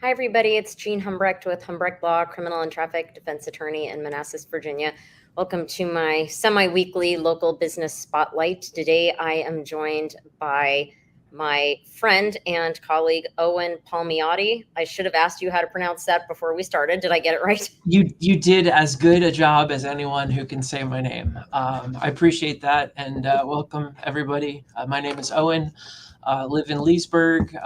Hi, everybody. It's Jean Humbrecht with Humbrecht Law, criminal and traffic defense attorney in Manassas, Virginia. Welcome to my semi-weekly local business spotlight. Today, I am joined by my friend and colleague, Owen Palmiotti. I should have asked you how to pronounce that before we started. Did I get it right? You did as good a job as anyone who can say my name. I appreciate that, and welcome everybody. My name is Owen. Live in Leesburg.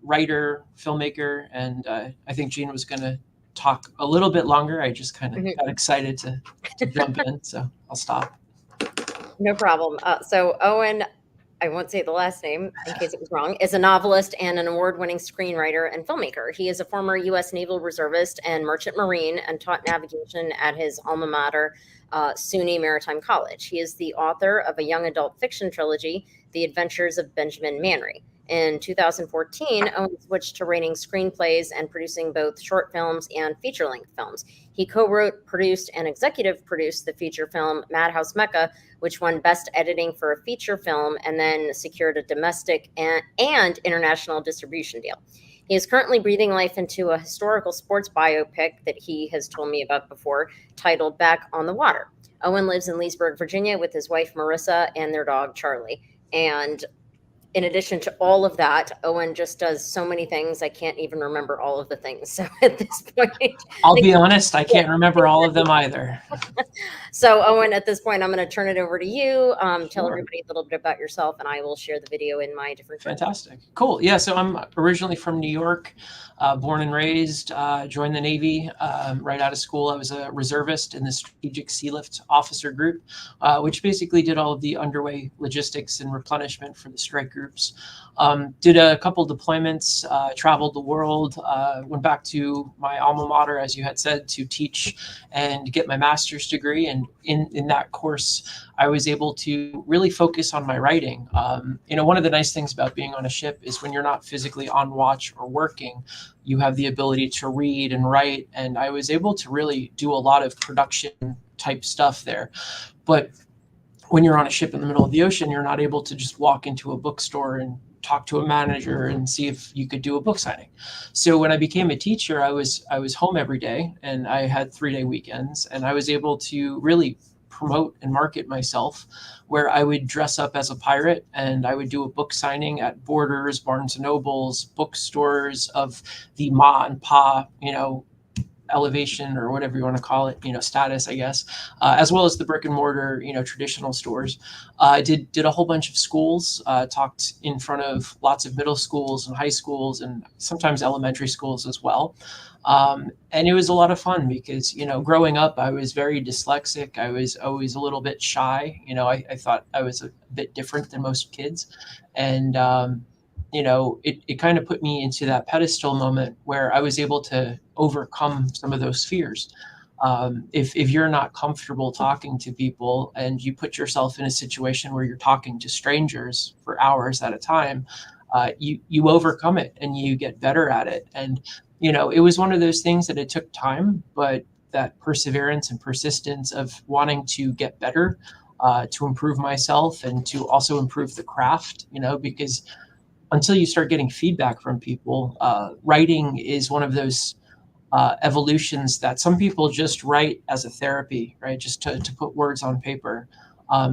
Writer, filmmaker, and I think Gene was going to talk a little bit longer. I just kind of got excited to jump in, so I'll stop. No problem. So Owen, I won't say the last name in case it was wrong, is a novelist and an award-winning screenwriter and filmmaker. He is a former U.S. Naval Reservist and Merchant Marine and taught navigation at his alma mater, SUNY Maritime College. He is the author of a young adult fiction trilogy, The Adventures of Benjamin Manry. In 2014, Owen switched to writing screenplays and producing both short films and feature-length films. He co-wrote, produced, and executive produced the feature film Madhouse Mecca, which won Best Editing for a feature film and then secured a domestic and international distribution deal. He is currently breathing life into a historical sports biopic that he has told me about before, titled Back on the Water. Owen lives in Leesburg, Virginia, with his wife, Marissa, and their dog, Charlie. And in addition to all of that, Owen just does so many things. I can't even remember all of the things. So at this point, I'll be honest, I can't remember all of them either. So Owen, at this point, I'm going to turn it over to you. Tell Sure. everybody a little bit about yourself, and I will share the video in my different channels. Fantastic. Cool. Yeah, so I'm originally from New York, born and raised, joined the Navy right out of school. I was a reservist in the Strategic Sealift Officer Group, which basically did all of the underway logistics and replenishment for the strike groups. Did a couple deployments, traveled the world, went back to my alma mater, as you had said, to teach and get my master's degree. And in that course, I was able to really focus on my writing. One of the nice things about being on a ship is when you're not physically on watch or working, you have the ability to read and write. And I was able to really do a lot of production type stuff there. But when you're on a ship in the middle of the ocean, you're not able to just walk into a bookstore and talk to a manager and see if you could do a book signing. So when I became a teacher, I was home every day, and I had 3-day weekends, and I was able to really promote and market myself, where I would dress up as a pirate and I would do a book signing at Borders, Barnes and Nobles, bookstores of the ma and pa, elevation or whatever you want to call it, status, I guess, as well as the brick and mortar, traditional stores. I did a whole bunch of schools, talked in front of lots of middle schools and high schools and sometimes elementary schools as well. And it was a lot of fun because, growing up, I was very dyslexic. I was always a little bit shy. I thought I was a bit different than most kids. And, it kind of put me into that pedestal moment where I was able to overcome some of those fears. If you're not comfortable talking to people and you put yourself in a situation where you're talking to strangers for hours at a time, you overcome it and you get better at it. And, it was one of those things that it took time, but that perseverance and persistence of wanting to get better, to improve myself and to also improve the craft, because until you start getting feedback from people, writing is one of those evolutions that some people just write as a therapy, right? Just to put words on paper.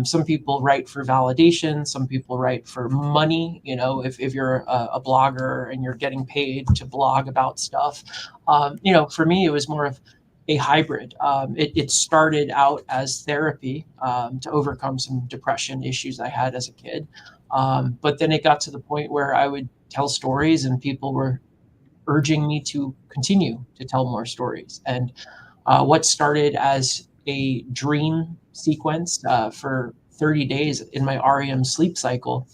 Some people write for validation. Some people write for money. If you're a blogger and you're getting paid to blog about stuff, for me, it was more of a hybrid. It started out as therapy to overcome some depression issues I had as a kid. But then it got to the point where I would tell stories and people were urging me to continue to tell more stories. And what started as a dream sequence for 30 days in my REM sleep cycle,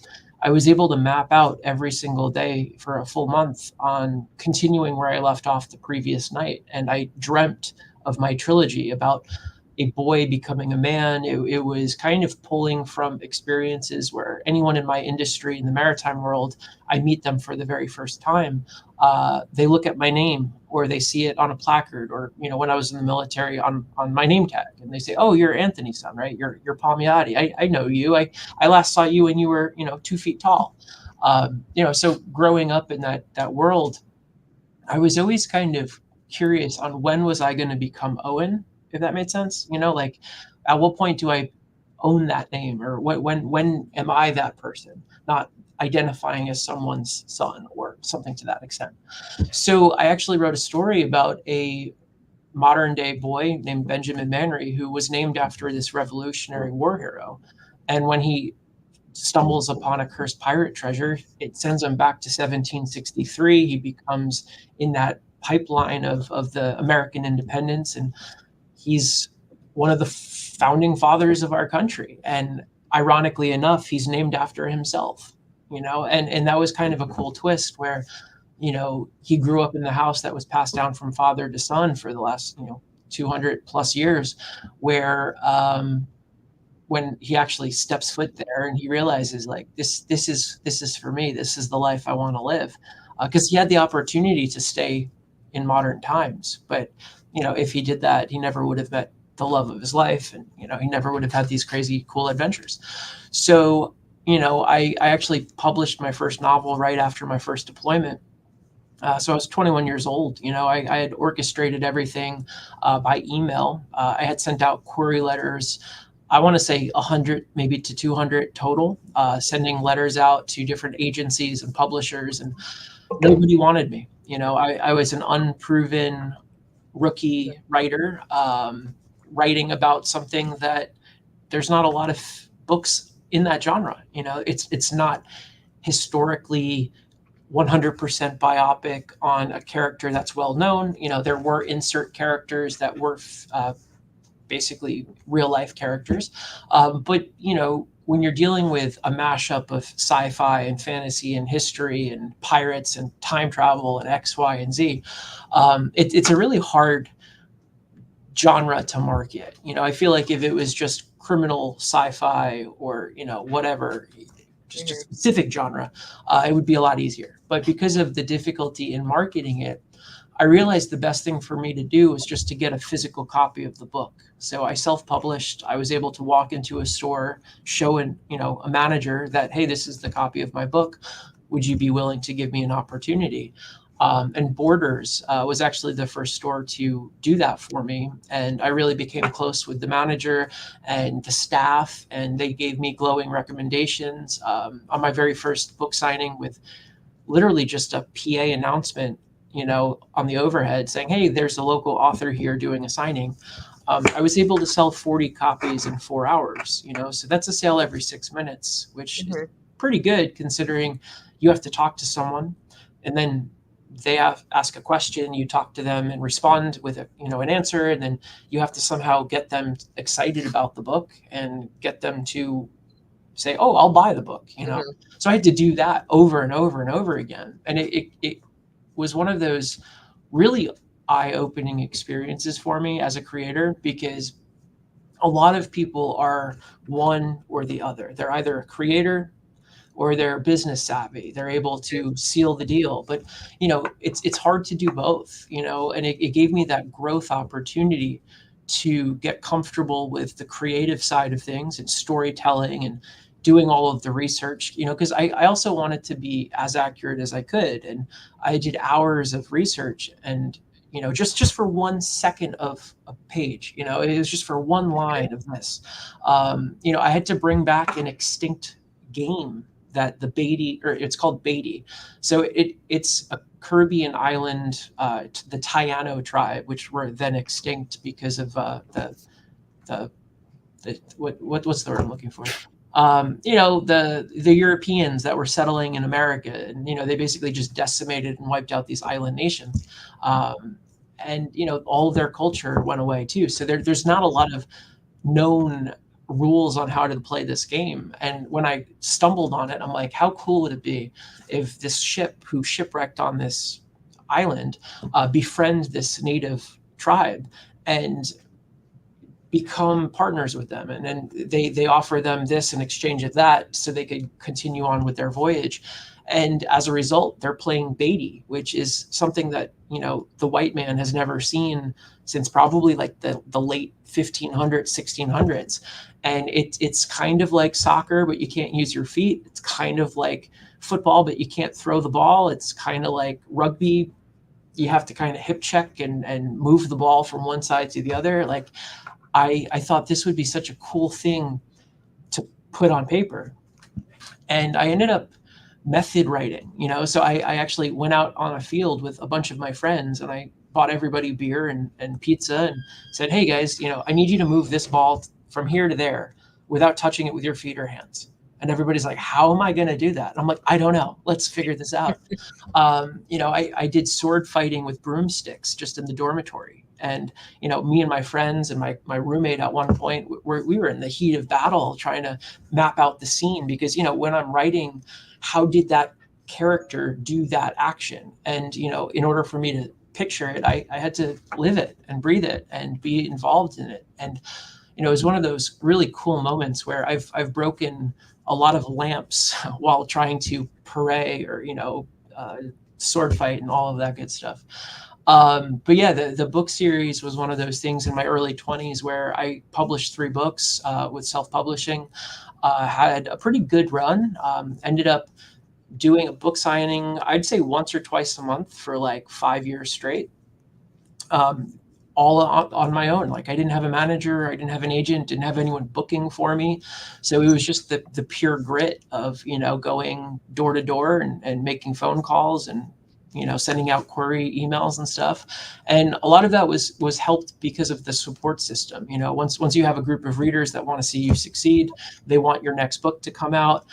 I was able to map out every single day for a full month on continuing where I left off the previous night. And I dreamt of my trilogy about a boy becoming a man. It was kind of pulling from experiences where anyone in my industry, in the maritime world, I meet them for the very first time. They look at my name or they see it on a placard, or, when I was in the military on my name tag, and they say, "Oh, you're Anthony's son, right? You're Palmiotti. I know you. I last saw you when you were, 2 feet tall." So growing up in that world, I was always kind of curious on when was I going to become Owen, if that made sense. Like at what point do I own that name, or when am I that person, not identifying as someone's son or something to that extent. So I actually wrote a story about a modern day boy named Benjamin Manry who was named after this Revolutionary War hero. And when he stumbles upon a cursed pirate treasure, it sends him back to 1763. He becomes in that pipeline of the American independence, and he's one of the founding fathers of our country. And ironically enough, he's named after himself, and that was kind of a cool twist where, he grew up in the house that was passed down from father to son for the last, 200 plus years, where when he actually steps foot there and he realizes like this is for me, this is the life I want to live, because he had the opportunity to stay in modern times, but if he did that, he never would have met the love of his life, and he never would have had these crazy cool adventures. So I actually published my first novel right after my first deployment. So I was 21 years old. I had orchestrated everything by email. I had sent out query letters. I want to say 100, maybe to 200 total, sending letters out to different agencies and publishers, and nobody wanted me. I was an unproven rookie writer, writing about something that there's not a lot of books in that genre. It's not historically 100% biopic on a character that's well known. There were insert characters that were basically real life characters. But when you're dealing with a mashup of sci-fi and fantasy and history and pirates and time travel and X, Y, and Z, it's a really hard genre to market. I feel like if it was just criminal sci-fi or whatever, just a specific genre, it would be a lot easier. But because of the difficulty in marketing it, I realized the best thing for me to do was just to get a physical copy of the book. So I self-published. I was able to walk into a store, show a manager that, hey, this is the copy of my book. Would you be willing to give me an opportunity? And Borders was actually the first store to do that for me. And I really became close with the manager and the staff, and they gave me glowing recommendations on my very first book signing, with literally just a PA announcement, on the overhead saying, hey, there's a local author here doing a signing. I was able to sell 40 copies in 4 hours, so that's a sale every 6 minutes, which is pretty good considering you have to talk to someone, and then they ask a question, you talk to them and respond with an answer, and then you have to somehow get them excited about the book and get them to say, oh, I'll buy the book. So I had to do that over and over and over again, and it was one of those really eye-opening experiences for me as a creator, because a lot of people are one or the other. They're either a creator or they're business savvy. They're able to seal the deal. But it's hard to do both. And it gave me that growth opportunity to get comfortable with the creative side of things and storytelling and doing all of the research. Because I also wanted to be as accurate as I could, and I did hours of research, and just for 1 second of a page, it was just for one line of this. I had to bring back an extinct game, that the Beatty, or it's called Beatty. So it's a Caribbean island, the Taino tribe, which were then extinct because of the what's the word I'm looking for? The Europeans that were settling in America, and they basically just decimated and wiped out these island nations, and all of their culture went away too. So there's not a lot of known rules on how to play this game. And when I stumbled on it, I'm like, how cool would it be if this ship who shipwrecked on this island befriend this native tribe and become partners with them, and then they offer them this in exchange of that so they could continue on with their voyage. And as a result, they're playing Beatty, which is something that the white man has never seen since probably like the late 1500s, 1600s. And it's kind of like soccer, but you can't use your feet. It's kind of like football, but you can't throw the ball. It's kind of like rugby, you have to kind of hip check and move the ball from one side to the other. Like I thought this would be such a cool thing to put on paper. And I ended up method writing, so I actually went out on a field with a bunch of my friends and I bought everybody beer and pizza and said, hey guys, I need you to move this ball from here to there without touching it with your feet or hands. And everybody's like, how am I going to do that? And I'm like, I don't know. Let's figure this out. I did sword fighting with broomsticks just in the dormitory. And, me and my friends and my roommate at one point, we were in the heat of battle trying to map out the scene because, when I'm writing, how did that character do that action? And, in order for me to picture it, I had to live it and breathe it and be involved in it. And, it was one of those really cool moments where I've broken a lot of lamps while trying to pray or, sword fight and all of that good stuff. But yeah, the book series was one of those things in my early 20s where I published 3 books with self-publishing, had a pretty good run, ended up doing a book signing, I'd say once or twice a month for like 5 years straight. All on my own. Like I didn't have a manager, I didn't have an agent, didn't have anyone booking for me. So it was just the pure grit of, going door to door and making phone calls and, sending out query emails and stuff. And a lot of that was helped because of the support system. Once you have a group of readers that want to see you succeed, they want your next book to come out,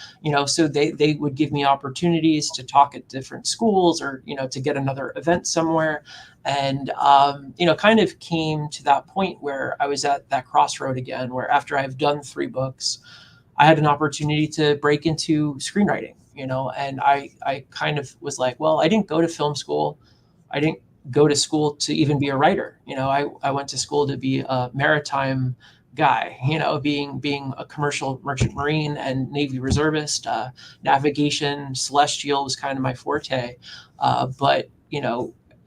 so they would give me opportunities to talk at different schools or, to get another event somewhere. And, kind of came to that point where I was at that crossroad again, where after I've done 3 books, I had an opportunity to break into screenwriting, and I kind of was like, well, I didn't go to film school. I didn't go to school to even be a writer. I went to school to be a maritime guy, being a commercial merchant marine and Navy reservist. Navigation, celestial was kind of my forte. But,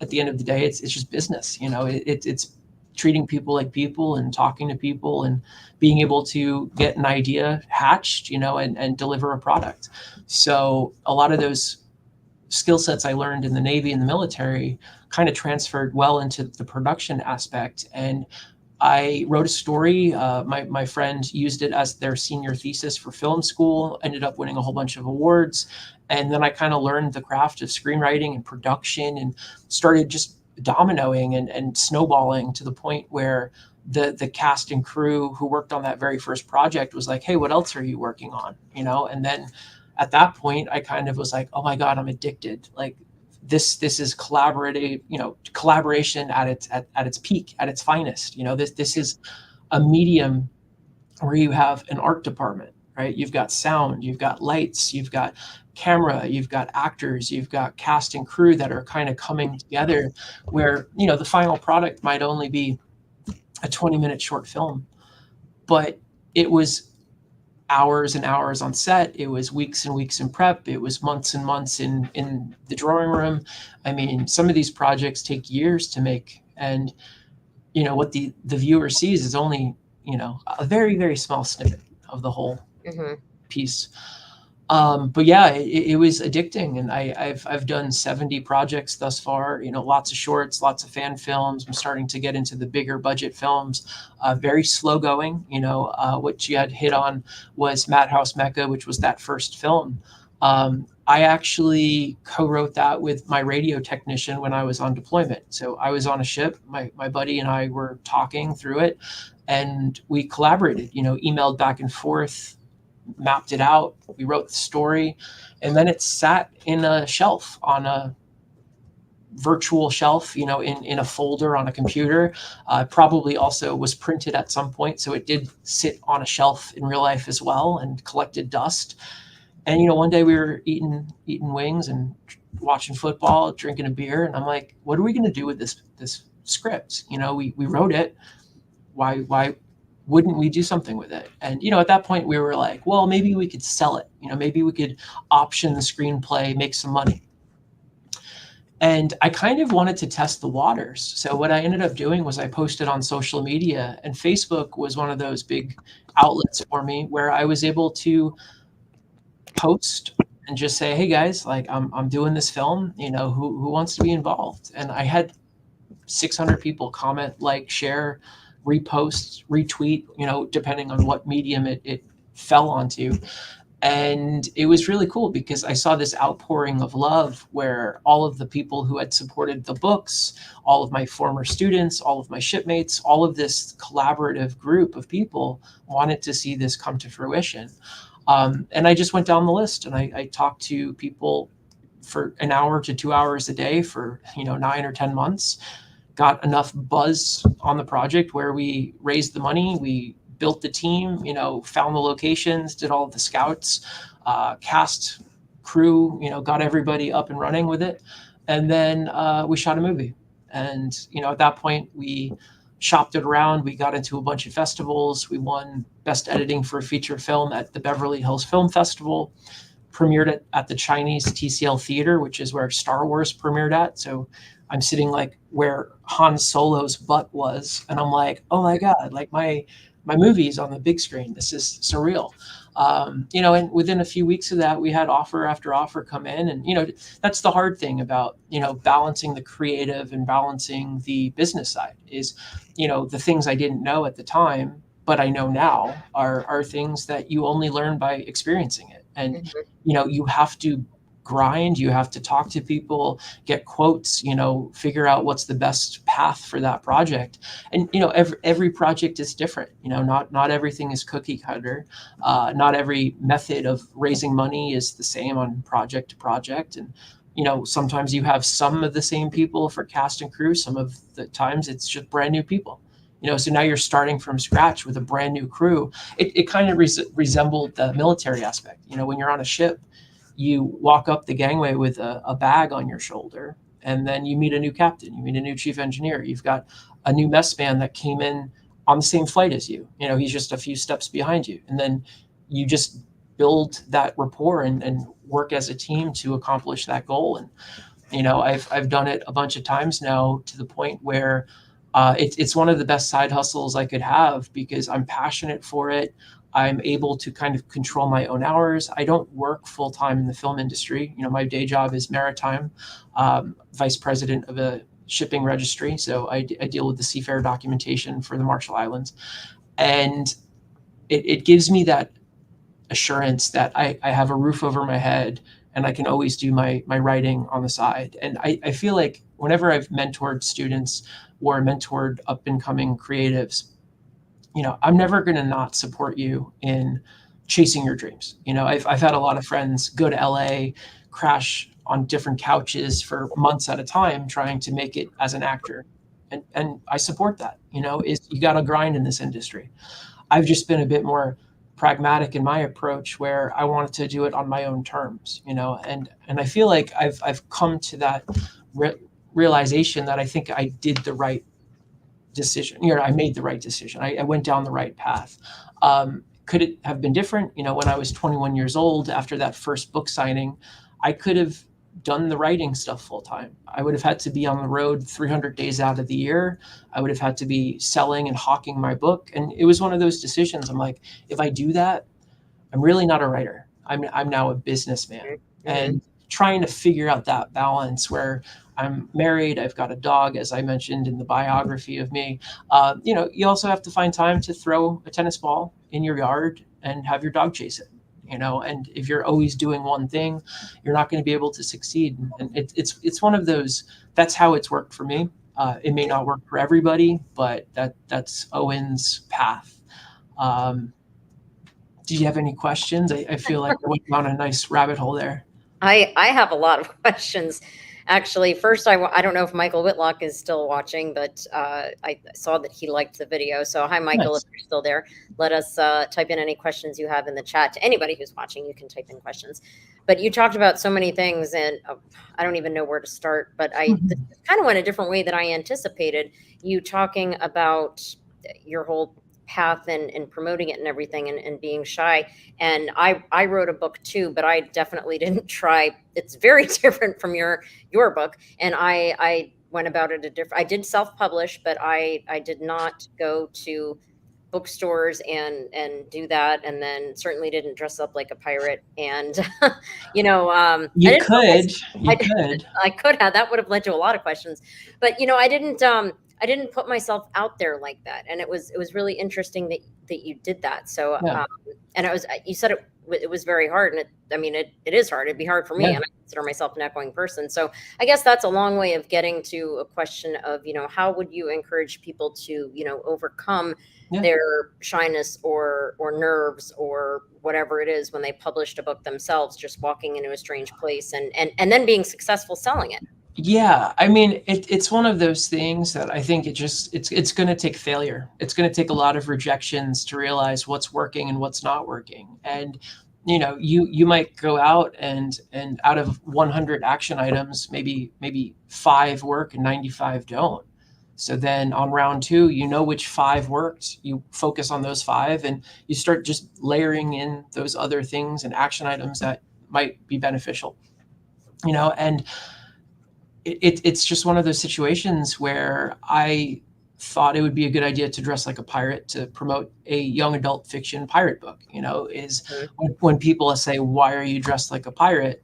at the end of the day, it's just business. It's treating people like people and talking to people and being able to get an idea hatched, and deliver a product. So a lot of those skill sets I learned in the Navy and the military kind of transferred well into the production aspect. And I wrote a story. My friend used it as their senior thesis for film school, ended up winning a whole bunch of awards. And then I kind of learned the craft of screenwriting and production and started just dominoing and snowballing to the point where the cast and crew who worked on that very first project was like, hey, what else are you working on? And then at that point, I kind of was like, oh my God, I'm addicted. Like this is collaborative, collaboration at its peak, at its finest. This is a medium where you have an art department, right? You've got sound, you've got lights, you've got camera, you've got actors, you've got cast and crew that are kind of coming together where, the final product might only be a 20-minute short film, but it was hours and hours on set. It was weeks and weeks in prep. It was months and months in the drawing room. I mean, some of these projects take years to make, and what the viewer sees is only a very, very small snippet of the whole piece. But yeah, it was addicting, and I've done 70 projects thus far. Lots of shorts, lots of fan films. I'm starting to get into the bigger budget films. Very slow going. What you had hit on was Madhouse Mecca, which was that first film. I actually co-wrote that with my radio technician when I was on deployment. So I was on a ship. My buddy and I were talking through it, and we collaborated. Emailed back and forth, mapped it out. We wrote the story, and then it sat in a shelf, on a virtual shelf, in a folder on a computer. Probably also was printed at some point, so it did sit on a shelf in real life as well and collected dust. And one day we were eating wings and watching football, drinking a beer, and I'm like, what are we going to do with this script? We wrote it. Why wouldn't we do something with it? And, at that point we were like, well, maybe we could sell it. Maybe we could option the screenplay, make some money. And I kind of wanted to test the waters. So what I ended up doing was I posted on social media, and Facebook was one of those big outlets for me where I was able to post and just say, hey guys, like I'm doing this film, who wants to be involved? And I had 600 people comment, like, share, repost, retweet, depending on what medium it fell onto. And it was really cool because I saw this outpouring of love where all of the people who had supported the books, all of my former students, all of my shipmates, all of this collaborative group of people wanted to see this come to fruition. And I just went down the list and I talked to people for an hour to 2 hours a day for 9 or 10 months, got enough buzz on the project where we raised the money, we built the team, found the locations, did all of the scouts, cast, crew, got everybody up and running with it. And then we shot a movie. And, at that point, we shopped it around. We got into a bunch of festivals. We won Best Editing for a Feature Film at the Beverly Hills Film Festival, premiered it at the Chinese TCL Theater, which is where Star Wars premiered at. So I'm sitting like where Han Solo's butt was, and I'm like, oh my god, like my movie's on the big screen. This is surreal. And within a few weeks of that, we had offer after offer come in, and that's the hard thing about balancing the creative and balancing the business side is the things I didn't know at the time but I know now are things that you only learn by experiencing it. And Mhm. you have to grind, you have to talk to people, get quotes, figure out what's the best path for that project. And every project is different. Not everything is cookie cutter. Not every method of raising money is the same on project to project. And sometimes you have some of the same people for cast and crew, some of the times it's just brand new people. So now you're starting from scratch with a brand new crew. It kind of resembled the military aspect. When you're on a ship, you walk up the gangway with a bag on your shoulder, and then you meet a new captain, you meet a new chief engineer, you've got a new mess man that came in on the same flight as you. He's just a few steps behind you, and then you just build that rapport and work as a team to accomplish that goal. And I've done it a bunch of times now to the point where it's one of the best side hustles I could have because I'm passionate for it. I'm able to kind of control my own hours. I don't work full time in the film industry. My day job is maritime, vice president of a shipping registry. So I deal with the seafarer documentation for the Marshall Islands. And it gives me that assurance that I have a roof over my head and I can always do my writing on the side. And I feel like whenever I've mentored students or mentored up and coming creatives, I'm never going to not support you in chasing your dreams. I've had a lot of friends go to LA, crash on different couches for months at a time, trying to make it as an actor. And I support that, is you got to grind in this industry. I've just been a bit more pragmatic in my approach where I wanted to do it on my own terms, and I feel like I've come to that realization that I think I did the right decision. I made the right decision. I went down the right path. Could it have been different? When I was 21 years old, after that first book signing, I could have done the writing stuff full time. I would have had to be on the road 300 days out of the year. I would have had to be selling and hawking my book. And it was one of those decisions. I'm like, if I do that, I'm really not a writer. I'm now a businessman. Mhm. And trying to figure out that balance where I'm married, I've got a dog, as I mentioned in the biography of me. You also have to find time to throw a tennis ball in your yard and have your dog chase it. And if you're always doing one thing, you're not going to be able to succeed. And it's one of those. That's how it's worked for me. It may not work for everybody, but that's Owen's path. Um, do you have any questions? I feel like I went down a nice rabbit hole there. I have a lot of questions. Actually, first, I don't know if Michael Whitlock is still watching, but I saw that he liked the video. So, hi, Michael, if Nice. you're still there, let us type in any questions you have in the chat. To anybody who's watching, you can type in questions. But you talked about so many things, and I don't even know where to start. But this kind of went a different way than I anticipated. You talking about your whole path and promoting it and everything and being shy. And I wrote a book too, but I definitely didn't try. It's very different from your book. And I went about it a different. I did self publish, but I did not go to bookstores and do that, and then certainly didn't dress up like a pirate. And I You didn't put could, I, you could. I could have. That would have led to a lot of questions, but I didn't put myself out there like that, and it was really interesting that you did that. So Yeah, and it was you said it was very hard, and it is hard. It'd be hard for me, yeah, and I consider myself an outgoing person. So I guess that's a long way of getting to a question of, how would you encourage people to, overcome yeah. their shyness or nerves or whatever it is when they published a book themselves, just walking into a strange place and then being successful selling it. Yeah, I mean, it's one of those things that I think it's going to take failure. It's going to take a lot of rejections to realize what's working and what's not working. And you might go out and out of 100 action items, maybe 5 work and 95 don't. So then on round 2, you know which 5 worked. You focus on those 5, and you start just layering in those other things and action items that might be beneficial. And it's just one of those situations where I thought it would be a good idea to dress like a pirate to promote a young adult fiction pirate book. Is Mhm. when people say, "Why are you dressed like a pirate?"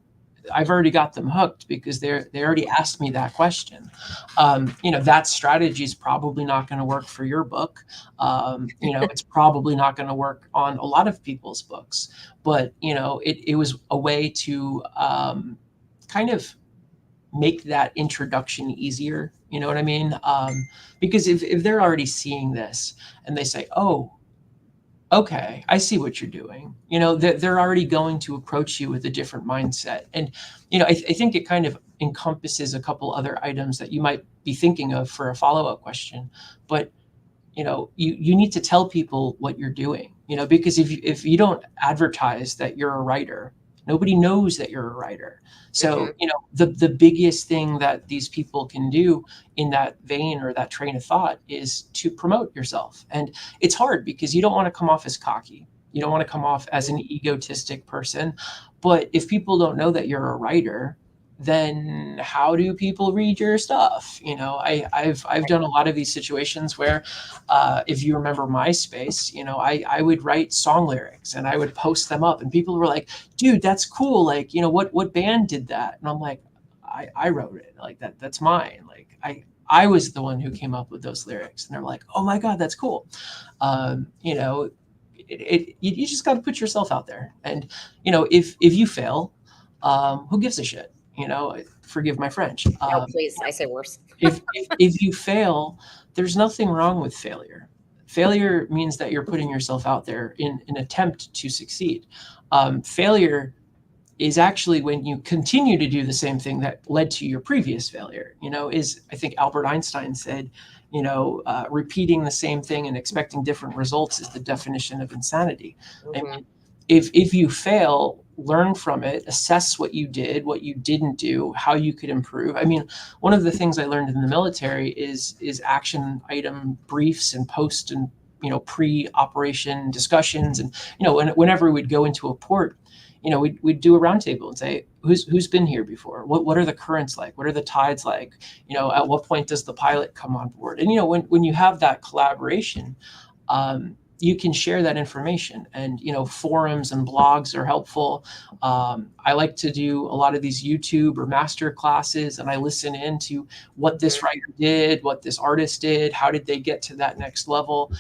I've already got them hooked because they already asked me that question. That strategy is probably not going to work for your book. It's probably not going to work on a lot of people's books. But it was a way to kind of make that introduction easier. You know what I mean? Because if they're already seeing this and they say, "Oh, okay, I see what you're doing," they're already going to approach you with a different mindset. And I think it kind of encompasses a couple other items that you might be thinking of for a follow-up question. But you need to tell people what you're doing. Because if you don't advertise that you're a writer, nobody knows that you're a writer. So Mhm. the biggest thing that these people can do in that vein or that train of thought is to promote yourself. And it's hard because you don't want to come off as cocky, you don't want to come off as an egotistic person. But if people don't know that you're a writer, then how do people read your stuff? I've done a lot of these situations where, if you remember MySpace, I would write song lyrics and I would post them up, and people were like, "Dude, that's cool. Like, what band did that?" And I'm like, I wrote it. Like, that's mine. Like, I was the one who came up with those lyrics." And they're like, "Oh my God, that's cool." Um, you know, you just got to put yourself out there. And if you fail, who gives a shit? Forgive my French. No, please, I say worse. If you fail, there's nothing wrong with failure. Failure means that you're putting yourself out there in an attempt to succeed. Failure is actually when you continue to do the same thing that led to your previous failure. Is, I think Albert Einstein said, repeating the same thing and expecting different results is the definition of insanity. I Mhm. mean, if you fail, learn from it, assess what you did, what you didn't do, how you could improve. I mean, one of the things I learned in the military is action item briefs and post and pre-operation discussions. And whenever we'd go into a port, we'd do a roundtable and say, who's been here before? What are the currents like? What are the tides like? At what point does the pilot come on board? And when you have that collaboration, you can share that information. And forums and blogs are helpful. I like to do a lot of these YouTube or master classes, and I listen into what this Mhm. writer did, what this artist did, how did they get to that next level.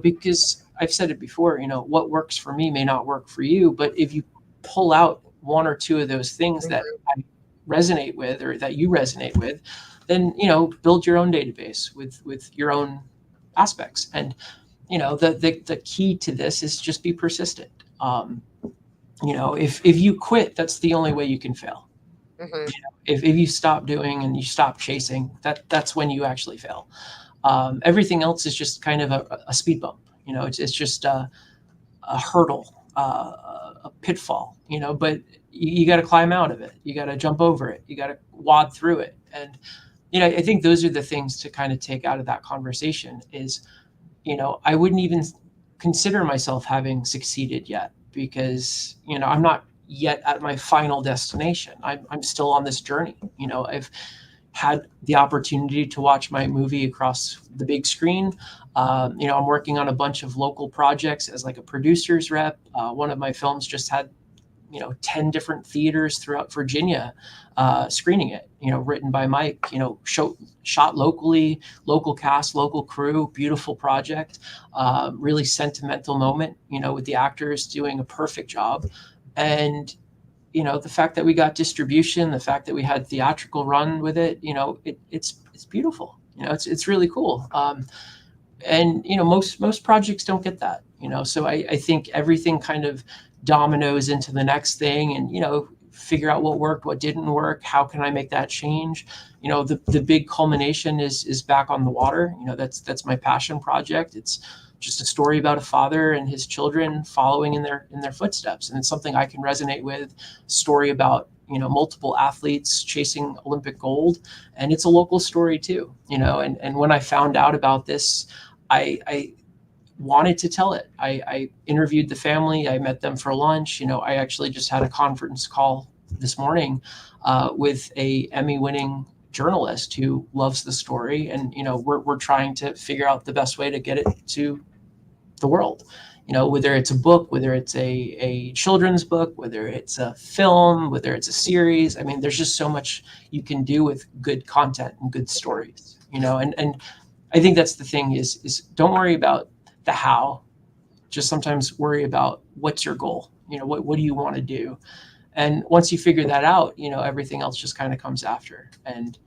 Because I've said it before, what works for me may not work for you. But if you pull out one or two of those things that Mhm. I resonate with or that you resonate with, then build your own database with your own aspects. And the key to this is just be persistent. If you quit, that's the only way you can fail. Mhm. If you stop doing and you stop chasing, that's when you actually fail. Everything else is just kind of a speed bump. It's just a hurdle, a pitfall. But you got to climb out of it. You got to jump over it. You got to wad through it. And I think those are the things to kind of take out of that conversation. Is I wouldn't even consider myself having succeeded yet, because I'm not yet at my final destination. I'm still on this journey. I've had the opportunity to watch my movie across the big screen. I'm working on a bunch of local projects as like a producer's rep. One of my films just had 10 different theaters throughout Virginia screening it, written by Mike, shot locally, local cast, local crew, beautiful project, really sentimental moment, with the actors doing a perfect job. And, the fact that we got distribution, the fact that we had theatrical run with it, it's beautiful. It's really cool. And most projects don't get that, so I think everything kind of dominoes into the next thing, and figure out what worked, what didn't work, how can I make that change. The big culmination is Back on the Water. That's my passion project. It's just a story about a father and his children following in their footsteps, and it's something I can resonate with. Story about multiple athletes chasing Olympic gold, and it's a local story too. And when I found out about this, I wanted to tell it. I interviewed the family. I met them for lunch. I actually just had a conference call this morning with a Emmy-winning journalist who loves the story, and we're trying to figure out the best way to get it to the world. Whether it's a book, whether it's a children's book, whether it's a film, whether it's a series. I mean, there's just so much you can do with good content and good stories. And I think that's the thing is don't worry about the how, just sometimes worry about what's your goal. What do you want to do? And once you figure that out, everything else just kind of comes after. And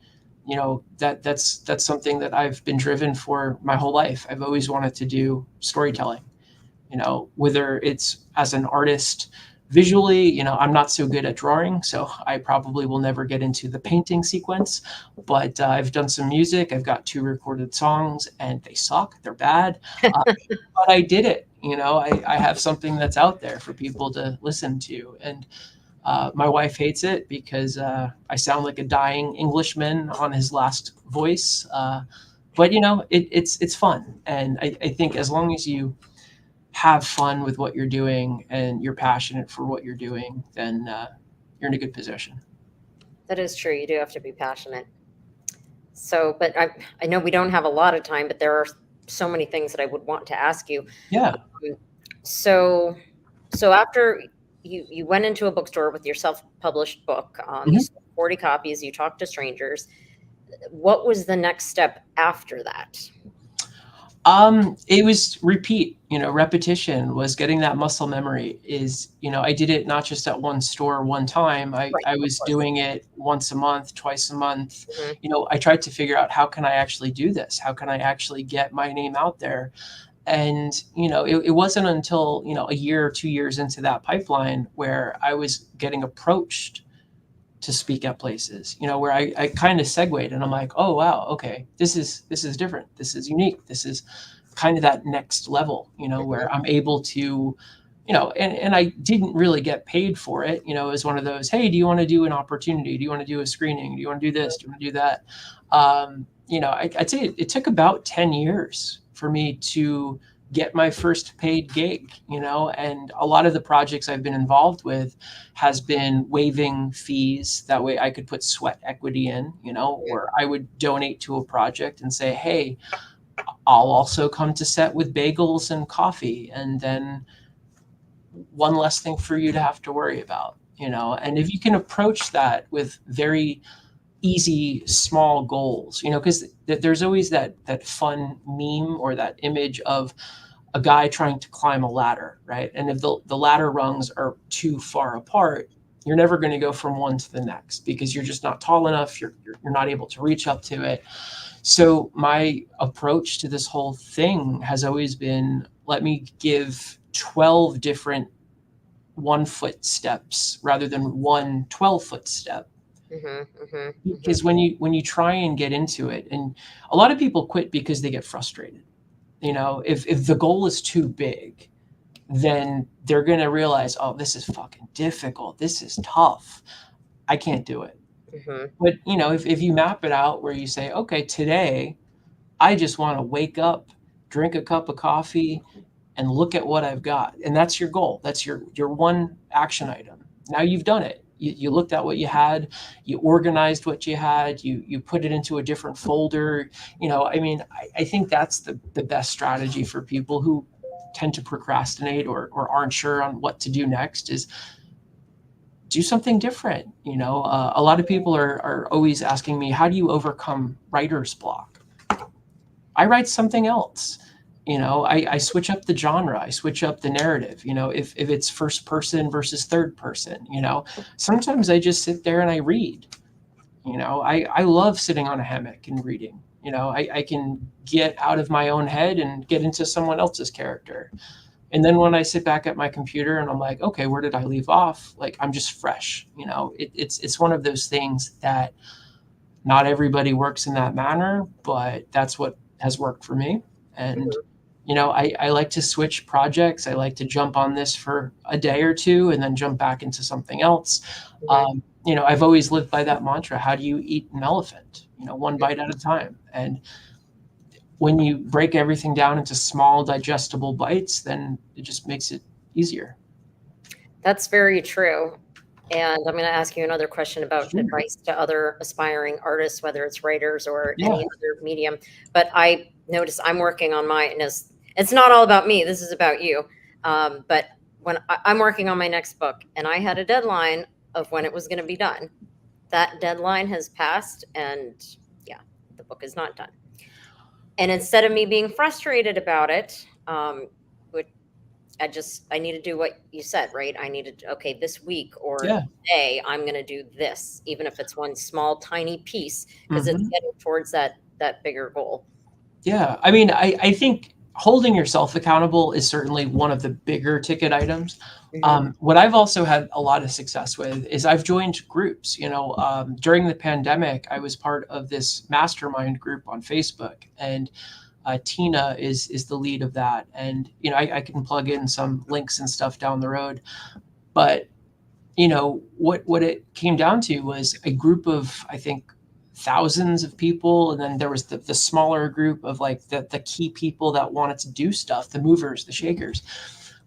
that's something that I've been driven for my whole life. I've always wanted to do storytelling, whether it's as an artist visually. I'm not so good at drawing, so I probably will never get into the painting sequence, but I've done some music. I've got 2 recorded songs, and they suck, they're bad, but I did it. I have something that's out there for people to listen to. And my wife hates it because I sound like a dying Englishman on his last voice, but it's fun. And I think as long as you have fun with what you're doing and you're passionate for what you're doing, then you're in a good position. That is true. You do have to be passionate. So, but I know we don't have a lot of time, but there are so many things that I would want to ask you. Yeah. So, so after you went into a bookstore with your self-published book, you Mhm. sold 40 copies, you talked to strangers. What was the next step after that? It was repeat, repetition was getting that muscle memory. I did it not just at one store one time. I, Right, I of was course. doing it once a month, twice a month. Mhm. I tried to figure out, how can I actually do this? How can I actually get my name out there? And, it wasn't until, a year or 2 years into that pipeline where I was getting approached to speak at places, where I kind of segued, and I'm like, oh wow, okay, this is different. This is unique. This is kind of that next level, Mhm. where I'm able to, and I didn't really get paid for it. It was one of those, hey, do you want to do an opportunity? Do you want to do a screening? Do you want to do this? Do you want to do that? I'd say it took about 10 years for me to get my first paid gig, and a lot of the projects I've been involved with has been waiving fees. That way I could put sweat equity in, or I would donate to a project and say, hey, I'll also come to set with bagels and coffee. And then one less thing for you to have to worry about, and if you can approach that with very easy, small goals, because there's always that fun meme or that image of a guy trying to climb a ladder, right? And if the ladder rungs are too far apart, you're never going to go from one to the next because you're just not tall enough. You're not able to reach up to it. So my approach to this whole thing has always been, let me give 12 different 1 foot steps rather than one 12-foot step. Mhm. Mhm. Mhm. Because when you try and get into it, and a lot of people quit because they get frustrated. If the goal is too big, then they're going to realize, oh, this is fucking difficult. This is tough. I can't do it. Mhm. But, if you map it out where you say, okay, today I just want to wake up, drink a cup of coffee, and look at what I've got. And that's your goal. That's your one action item. Now you've done it. You looked at what you had, you organized what you had, you put it into a different folder. I mean, I think that's the best strategy for people who tend to procrastinate or aren't sure on what to do next, is do something different. A lot of people are always asking me, how do you overcome writer's block? I write something else. I switch up the genre, I switch up the narrative. If it's first person versus third person, sometimes I just sit there and I read. I love sitting on a hammock and reading. I can get out of my own head and get into someone else's character. And then when I sit back at my computer and I'm like, okay, where did I leave off? Like, I'm just fresh. It's one of those things that not everybody works in that manner, but that's what has worked for me. And Mhm. I like to switch projects. I like to jump on this for a day or two and then jump back into something else. Mhm. I've always lived by that mantra. How do you eat an elephant? One bite at a time. And when you break everything down into small digestible bites, then it just makes it easier. That's very true. And I'm going to ask you another question about Sure. advice to other aspiring artists, whether it's writers or Yeah. any other medium. But I notice I'm working on mine. It's not all about me. This is about you. But I'm working on my next book, and I had a deadline of when it was going to be done. That deadline has passed, and yeah, the book is not done. And instead of me being frustrated about it, which I need to do what you said, right? I need to, okay, this week or Yeah. today, I'm going to do this, even if it's one small, tiny piece, because it's Hmm. getting towards that bigger goal. Yeah. I mean, I think holding yourself accountable is certainly one of the bigger ticket items. Hmm. What I've also had a lot of success with is I've joined groups. During the pandemic, I was part of this mastermind group on Facebook, and Tina is the lead of that. And I can plug in some links and stuff down the road. But what it came down to was a group of, I think, thousands of people, and then there was the smaller group of like the key people that wanted to do stuff, the movers, the shakers.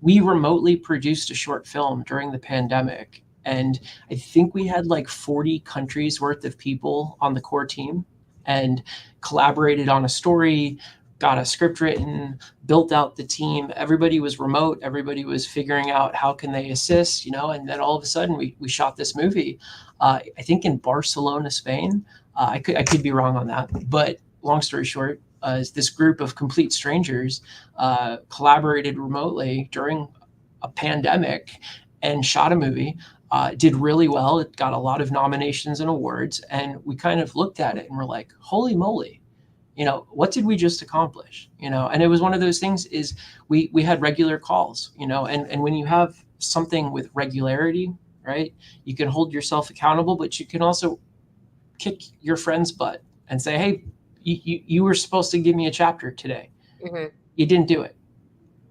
We remotely produced a short film during the pandemic, and I think we had like 40 countries worth of people on the core team, and collaborated on a story, got a script written, built out the team. Everybody was remote, everybody was figuring out how can they assist, and then all of a sudden we shot this movie, I think in Barcelona, Spain. I could be wrong on that, but long story short, is this group of complete strangers collaborated remotely during a pandemic and shot a movie. Did really well. It got a lot of nominations and awards, and we kind of looked at it and we're like, "Holy moly! What did we just accomplish?" And it was one of those things. Is we had regular calls, and when you have something with regularity, right, you can hold yourself accountable, but you can also kick your friend's butt and say, "Hey, you were supposed to give me a chapter today. Hmm. You didn't do it.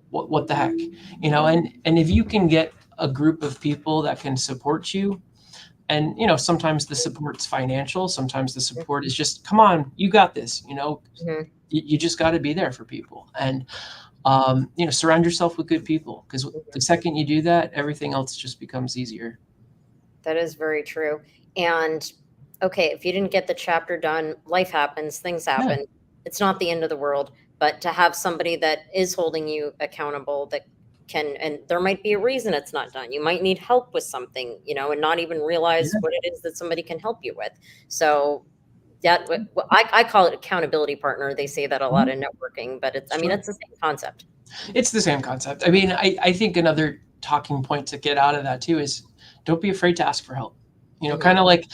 What the heck?" And if you can get a group of people that can support you, and sometimes the support's financial, sometimes the support is just, come on, you got this. Hmm. You just got to be there for people, and surround yourself with good people, because the Hmm. second you do that, everything else just becomes easier. That is very true. And okay, if you didn't get the chapter done, life happens, things Yeah. happen. It's not the end of the world, but to have somebody that is holding you accountable, that can, and there might be a reason it's not done. You might need help with something, and not even realize Yeah. what it is that somebody can help you with. So I call it accountability partner. They say that a lot Mhm. in networking, but I mean, Sure. it's the same concept. It's the same concept. I mean, I think another talking point to get out of that too is, don't be afraid to ask for help. Hmm. Kind of like,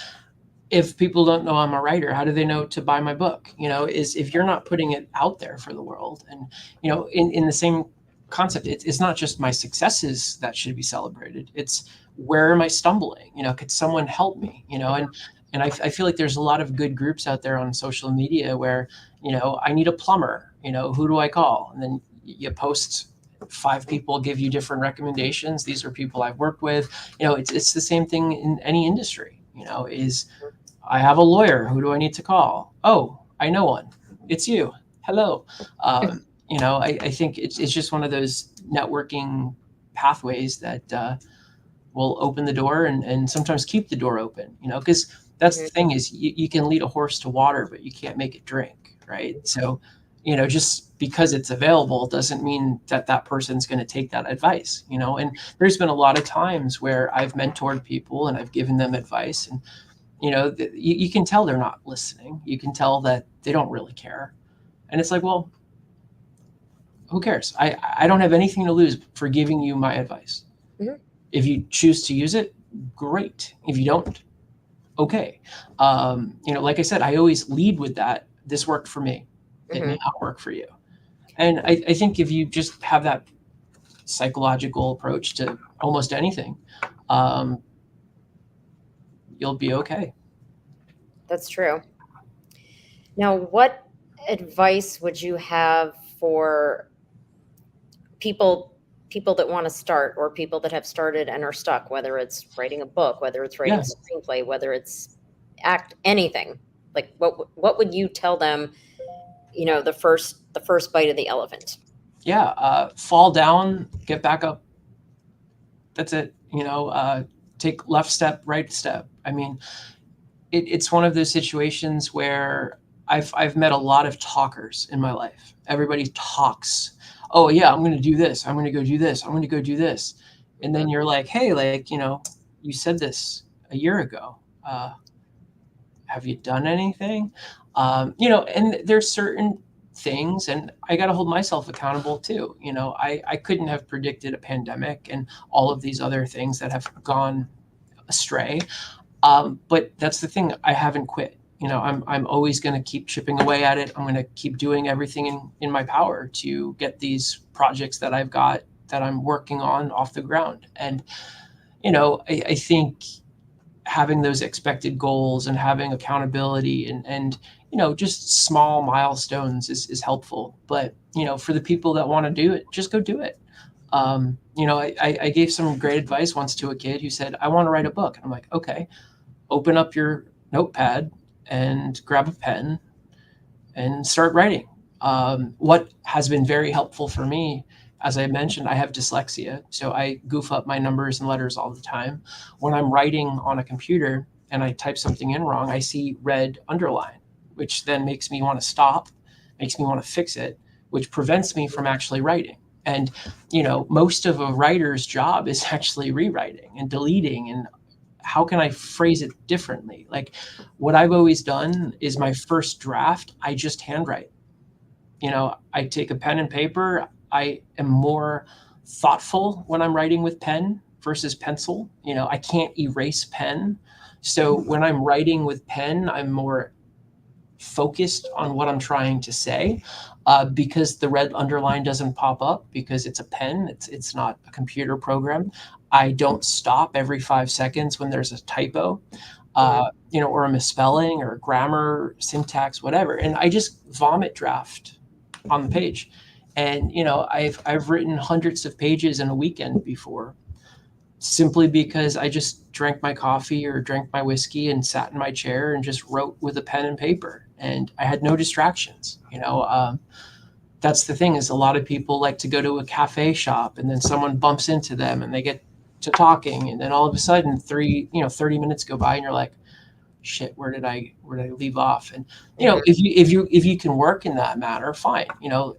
if people don't know I'm a writer, how do they know to buy my book? Is if you're not putting it out there for the world. And in the same concept, it's not just my successes that should be celebrated. It's, where am I stumbling? Could someone help me? And I feel like there's a lot of good groups out there on social media where, I need a plumber. Who do I call? And then you post, 5 people give you different recommendations. These are people I've worked with. It's the same thing in any industry. Is, I have a lawyer. Who do I need to call? Oh, I know one. It's you. Hello. I think it's just one of those networking pathways that will open the door and sometimes keep the door open, because that's Hmm. the thing is you can lead a horse to water, but you can't make it drink, right? So, just because it's available doesn't mean that that person's going to take that advice, and there's been a lot of times where I've mentored people and I've given them advice, and you can tell they're not listening. You can tell that they don't really care. And it's like, well, who cares? I don't have anything to lose for giving you my advice. Hmm. If you choose to use it, great. If you don't, okay. Like I said, I always lead with that. This worked for me. It may Hmm. not work for you. And I think if you just have that psychological approach to almost anything, um, you'll be okay. That's true. Now, what advice would you have for people people that want to start, or people that have started and are stuck, whether it's writing a book, whether it's writing Yeah. a screenplay, whether it's act anything? Like, what would you tell them, the first bite of the elephant? Yeah. Fall down, get back up. That's it. Take left step, right step. I mean, it's one of those situations where I've met a lot of talkers in my life. Everybody talks. Oh yeah, I'm going to do this. I'm going to go do this. I'm going to go do this. And then Hmm. you're like, hey, like, you said this a year ago. Uh, have you done anything? And there's certain things, and I got to hold myself accountable too. I couldn't have predicted a pandemic and all of these other things that have gone astray. But that's the thing. I haven't quit. I'm always going to keep chipping away at it. I'm going to keep doing everything in my power to get these projects that I've got that I'm working on off the ground. And, I think having those expected goals and having accountability and just small milestones is helpful. But, for the people that want to do it, just go do it. I gave some great advice once to a kid who said, I want to write a book. And I'm like, okay, open up your notepad and grab a pen and start writing. What has been very helpful for me, as I mentioned, I have dyslexia, so I goof up my numbers and letters all the time. When I'm writing on a computer and I type something in wrong, I see red underline, which then makes me want to stop, makes me want to fix it, which prevents me from actually writing. And most of a writer's job is actually rewriting and deleting and how can I phrase it differently? Like what I've always done is my first draft, I just handwrite. I take a pen and paper. I am more thoughtful when I'm writing with pen versus pencil. I can't erase pen. So when I'm writing with pen, I'm more focused on what I'm trying to say, because the red underline doesn't pop up because it's a pen. It's not a computer program. I don't stop every 5 seconds when there's a typo, Hmm. or a misspelling or grammar, syntax, whatever, and I just vomit draft on the page. And I've written hundreds of pages in a weekend before, simply because I just drank my coffee or drank my whiskey and sat in my chair and just wrote with a pen and paper. And I had no distractions. That's the thing is a lot of people like to go to a cafe shop and then someone bumps into them and they get to talking. And then all of a sudden 30 minutes go by and you're like, shit, where did I leave off? And Hmm. if you can work in that manner, fine.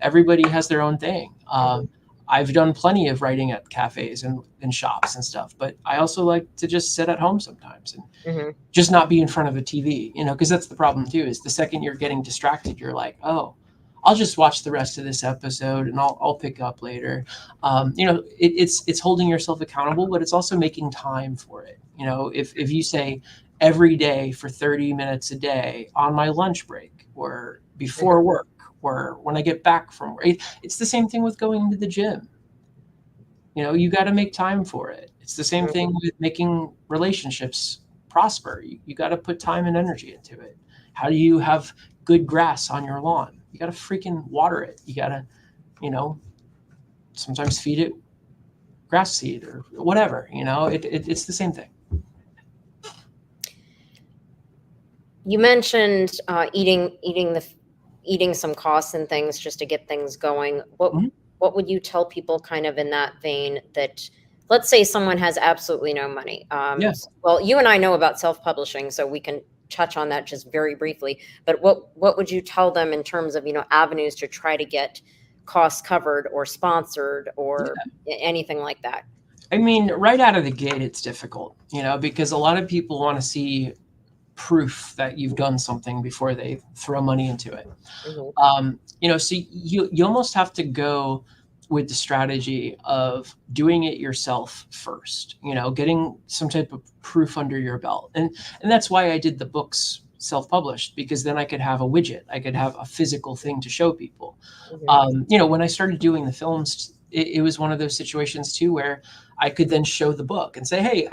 Everybody has their own thing. Hmm. I've done plenty of writing at cafes and shops and stuff, but I also like to just sit at home sometimes and Hmm. just not be in front of a TV, because that's the problem too, is the second you're getting distracted, you're like, oh, I'll just watch the rest of this episode and I'll pick up later. It's holding yourself accountable, but it's also making time for it. If you say every day for 30 minutes a day on my lunch break or before Hmm. work or when I get back from work, it's the same thing with going to the gym. You got to make time for it. It's the same thing with making relationships prosper. You got to put time and energy into it. How do you have good grass on your lawn? You got to freaking water it. You got to, you know, sometimes feed it grass seed or whatever. It's the same thing. You mentioned eating some costs and things just to get things going. What Mhm. what would you tell people kind of in that vein, that let's say someone has absolutely no money. Yeah. Well, you and I know about self-publishing, so we can touch on that just very briefly. But what would you tell them in terms of, avenues to try to get costs covered or sponsored or anything like that? I mean, right out of the gate, it's difficult, because a lot of people want to see proof that you've done something before they throw money into it. Mhm, So you almost have to go with the strategy of doing it yourself first, getting some type of proof under your belt. And that's why I did the books self-published, because then I could have a widget, I could have a physical thing to show people. mhm, When I started doing the films, it was one of those situations too where I could then show the book and say, hey,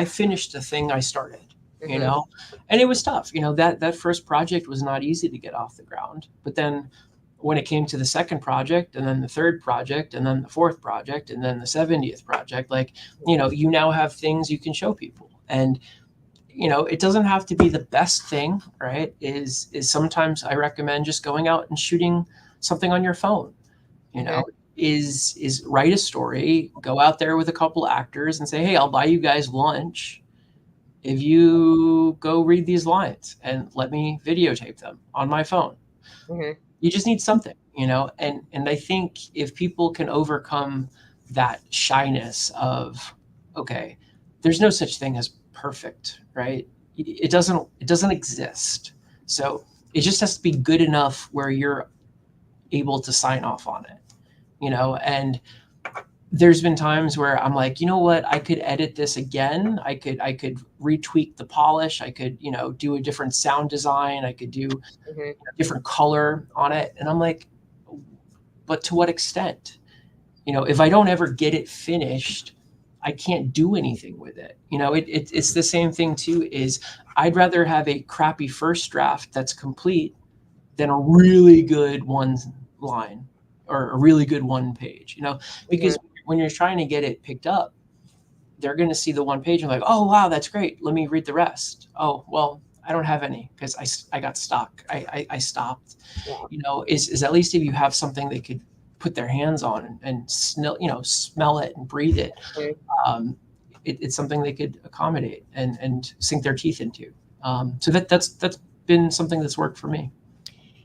I finished the thing I started, you mhm, know and it was tough. That first project was not easy to get off the ground, but then when it came to the second project, and then the third project, and then the fourth project, and then the 70th project, like, you now have things you can show people. And it doesn't have to be the best thing, right? Is sometimes I recommend just going out and shooting something on your phone. you mhm, know is write a story, go out there with a couple actors and say, hey, I'll buy you guys lunch if you go read these lines and let me videotape them on my phone. mhm, You just need something, and I think if people can overcome that shyness of, okay, there's no such thing as perfect, right? It doesn't exist. So it just has to be good enough where you're able to sign off on it, and there's been times where I'm like, you know what, I could edit this again. I could retweak the polish. I could, do a different sound design. I could do mhm. a different color on it. And I'm like, but to what extent? If I don't ever get it finished, I can't do anything with it. It's the same thing too, is I'd rather have a crappy first draft that's complete than a really good one line or a really good one page, Mhm. because when you're trying to get it picked up, they're going to see the one page and like, oh, wow, that's great. Let me read the rest. Oh, well, I don't have any because I got stuck. I stopped. Yeah. Is at least if you have something they could put their hands on and smell it and breathe it, Mhm. um, it's something they could accommodate and sink their teeth into. So that's been something that's worked for me.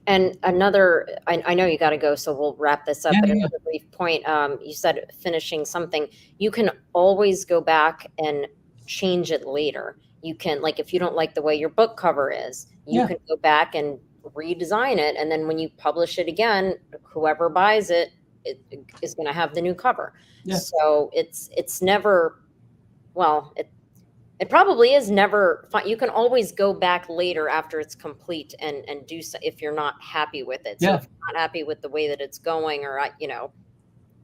And another, I know you got to go, so we'll wrap this up. Yeah, But yeah, another brief point, you said finishing something. You can always go back and change it later. You can, like, if you don't like the way your book cover is, you yeah, can go back and redesign it. And then when you publish it again, whoever buys it, it is going to have the new cover. yeah, So it's never, well, it probably is never fine. You can always go back later after it's complete and do so if you're not happy with it. So yeah. if you're not happy with the way that it's going, or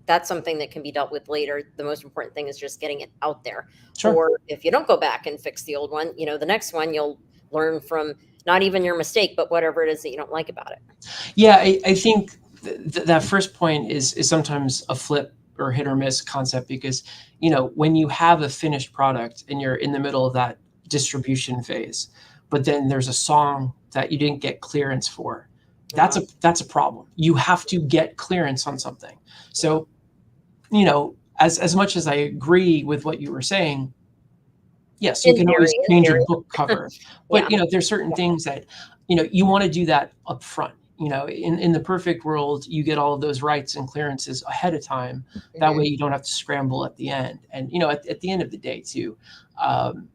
that's something that can be dealt with later. The most important thing is just getting it out there. Sure. Or if you don't go back and fix the old one, the next one you'll learn from not even your mistake, but whatever it is that you don't like about it. Yeah, I think that first point is sometimes a flip or hit or miss concept, because when you have a finished product and you're in the middle of that distribution phase, but then there's a song that you didn't get clearance for, Uh-huh. that's a problem. You have to get clearance on something. Yeah. So as much as I agree with what you were saying, yes, you can always In change a theory. book cover, but Yeah. there's certain things that you want to do that up front. In the perfect world, you get all of those rights and clearances ahead of time. That Hmm. way, you don't have to scramble at the end. And at the end of the day, too, um,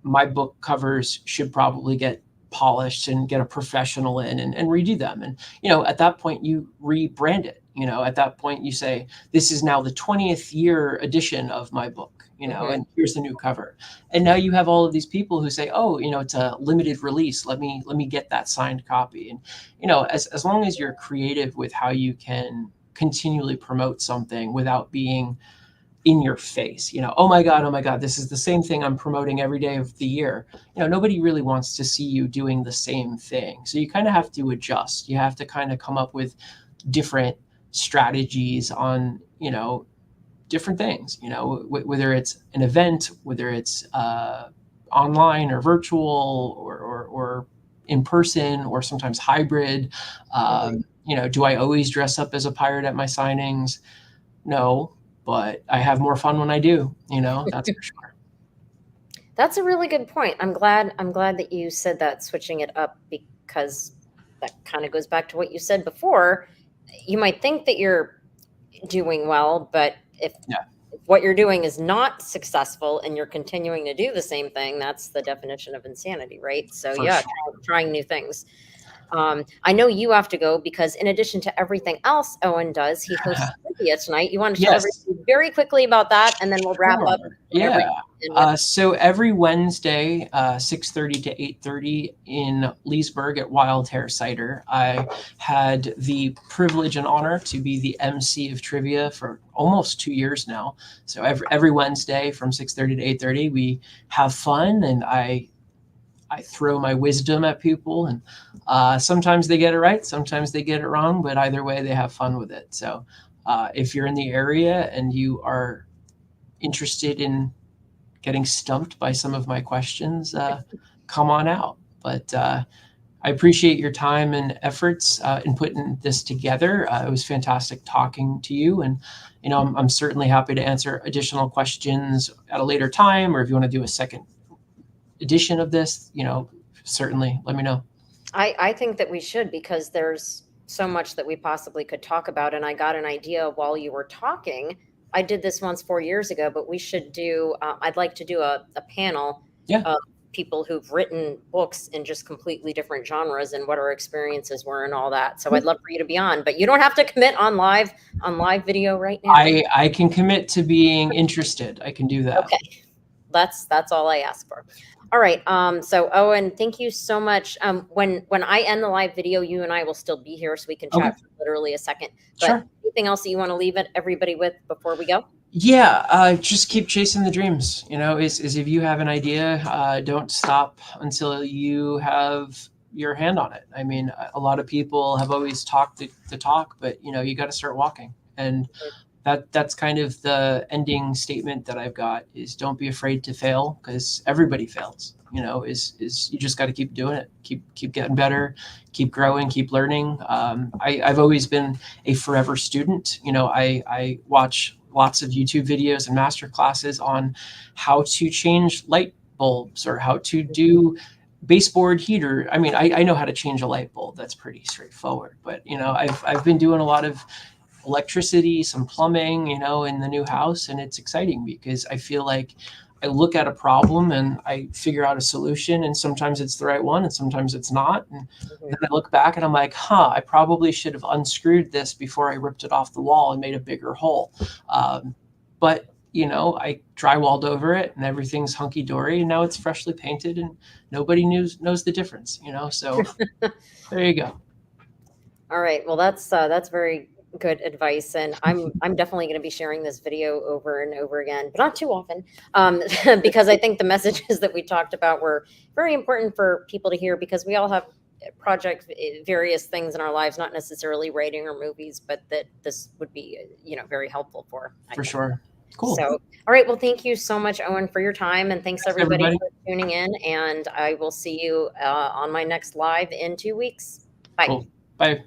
my book covers should probably get polished and get a professional in and redo them. And at that point, you rebrand it. At that point, you say, this is now the 20th year edition of my book, Hmm. and here's the new cover. And now you have all of these people who say, oh, it's a limited release, let me get that signed copy. And as long as you're creative with how you can continually promote something without being in your face, oh my god, this is the same thing I'm promoting every day of the year. Nobody really wants to see you doing the same thing, so you kind of have to adjust. You have to kind of come up with different strategies on different things, whether it's an event, whether it's online or virtual, or in person, or sometimes hybrid. Hmm. Do I always dress up as a pirate at my signings? No. but I have more fun when I do, that's for sure. That's a really good point. I'm glad that you said that, switching it up, because that kind of goes back to what you said before. You might think that you're doing well, but Yeah, if what you're doing is not successful and you're continuing to do the same thing, that's the definition of insanity, right? So for yeah, sure. trying new things. I know you have to go because, in addition to everything else Owen does, he hosts trivia tonight. You want to tell Yes. everybody very quickly about that, and then we'll wrap up Sure. whatever Yeah. you end with. So every Wednesday, 6:30 to 8:30 in Leesburg at Wild Hair Cider, I had the privilege and honor to be the MC of trivia for almost 2 years now. So every Wednesday from 6:30 to 8:30, we have fun, and I throw my wisdom at people, and sometimes they get it right, sometimes they get it wrong, but either way, they have fun with it. So if you're in the area and you are interested in getting stumped by some of my questions, come on out. But I appreciate your time and efforts in putting this together. It was fantastic talking to you, and I'm certainly happy to answer additional questions at a later time, or if you want to do a second edition of this, certainly let me know. I think that we should, because there's so much that we possibly could talk about. And I got an idea while you were talking. I did this once 4 years ago, but we should do, I'd like to do a panel Yeah. of people who've written books in just completely different genres and what our experiences were and all that. So I'd Cool. love for you to be on, but you don't have to commit on live video right now. I can commit to being interested. I can do that. Okay. That's all I ask for. All right. So Owen, thank you so much. When I end the live video, you and I will still be here, so we can Okay. chat for literally a second. But Sure. anything else that you want to leave everybody with before we go? Yeah, just keep chasing the dreams. Is if you have an idea, don't stop until you have your hand on it. I mean, a lot of people have always talked the talk, but you got to start walking. And that's kind of the ending statement that I've got is don't be afraid to fail, because everybody fails. Is you just got to keep doing it, keep getting better, keep growing, keep learning. I've always been a forever student. I watch lots of YouTube videos and master classes on how to change light bulbs or how to do baseboard heater. I mean, I know how to change a light bulb. That's pretty straightforward. But I've been doing a lot of electricity, some plumbing, in the new house. And it's exciting because I feel like I look at a problem and I figure out a solution. And sometimes it's the right one and sometimes it's not. And Mhm. then I look back and I'm like, I probably should have unscrewed this before I ripped it off the wall and made a bigger hole. But I drywalled over it and everything's hunky dory. And now it's freshly painted and nobody knows the difference, So there you go. All right. Well, that's very good advice, and I'm definitely going to be sharing this video over and over again, but not too often, because I think the messages that we talked about were very important for people to hear, because we all have project various things in our lives, not necessarily writing or movies, but that this would be very helpful for, I For think. sure. Cool. So, all right. Well, thank you so much, Owen, for your time, and thanks Thanks, everybody everybody. for tuning in. And I will see you on my next live in 2 weeks. Bye. Cool. Bye.